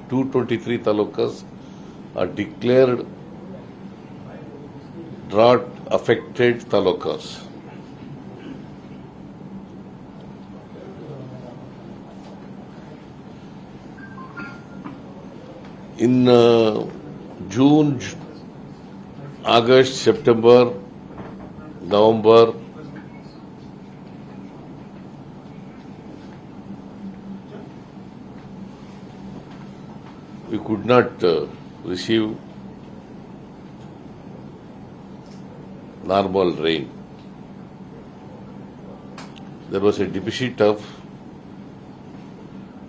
223 talukas are declared drought affected talukas. In June, August, September, November, we could not receive normal rain. There was a deficit of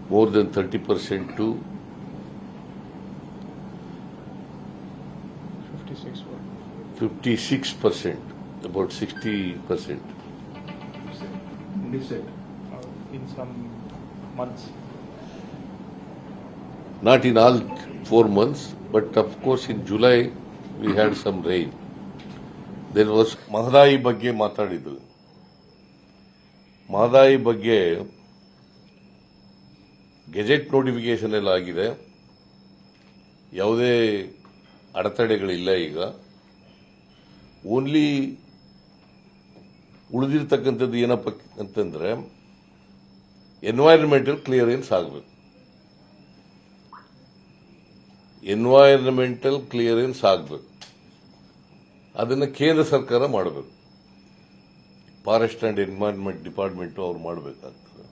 more than 30% to 56%, about 60%. Deficit in some months. Not in all 4 months, but of course in July we had some rain. There was Mahadayi ಬಗ್ಗೆ ಮಾತಾಡಿದ್ರು. ಮಹದಾಯಿ ಬಗ್ಗೆ gazette notification ಎಲ್ಲ ಆಗಿದೆ. ಯಾವುದೇ ಅಡೆತಡೆಗಳಿಲ್ಲ ಈಗ. Only ಉಳಿದಿರ್ತಕ್ಕಂಥದ್ದು ಏನಪ್ಪ ಅಂತಂದ್ರೆ environmental clearance ಆಗಬೇಕು. ಎನ್ವೈರನ್ಮೆಂಟಲ್ ಕ್ಲಿಯರೆನ್ಸ್ ಆಗಬೇಕು. ಅದನ್ನು ಕೇಂದ್ರ ಸರ್ಕಾರ ಮಾಡಬೇಕು. ಫಾರೆಸ್ಟ್ ಅಂಡ್ ಎನ್ವೈರನ್ಮೆಂಟ್ ಡಿಪಾರ್ಟ್ಮೆಂಟ್ ಅವ್ರು ಮಾಡಬೇಕಾಗ್ತದೆ.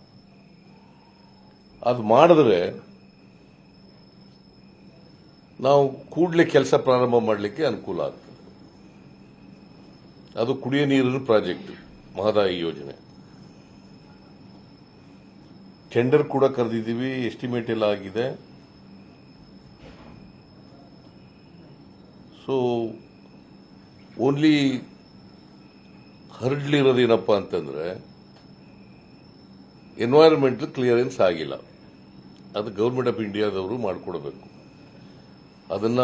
ಅದು ಮಾಡಿದ್ರೆ ನಾವು ಕೂಡಲೇ ಕೆಲಸ ಪ್ರಾರಂಭ ಮಾಡಲಿಕ್ಕೆ ಅನುಕೂಲ ಆಗ್ತದೆ. ಅದು ಕುಡಿಯ ನೀರಿನ ಪ್ರಾಜೆಕ್ಟ್ ಮಹದಾಯಿ ಯೋಜನೆ. ಟೆಂಡರ್ ಕೂಡ ಕರೆದಿದ್ದೀವಿ, ಎಸ್ಟಿಮೇಟ್ ಎಲ್ಲ ಆಗಿದೆ. ಸೊ ಓನ್ಲಿ ಹರಡ್ಲಿರೋದೇನಪ್ಪ ಅಂತಂದ್ರೆ ಎನ್ವೈರನ್ಮೆಂಟಲ್ ಕ್ಲಿಯರೆನ್ಸ್ ಆಗಿಲ್ಲ. ಅದು ಗವರ್ಮೆಂಟ್ ಆಫ್ ಇಂಡಿಯಾದವರು ಮಾಡಿಕೊಡ್ಬೇಕು. ಅದನ್ನ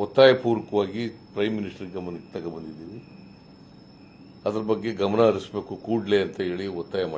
ಒತ್ತಾಯಪೂರ್ವಕವಾಗಿ ಪ್ರೈಮ್ ಮಿನಿಸ್ಟರ್ ಗಮನಕ್ಕೆ ತಗೊಂಡ್ಬಂದಿದ್ದೀವಿ. ಅದ್ರ ಬಗ್ಗೆ ಗಮನ ಹರಿಸಬೇಕು ಕೂಡಲೇ ಅಂತ ಹೇಳಿ ಒತ್ತಾಯ ಮಾಡಿ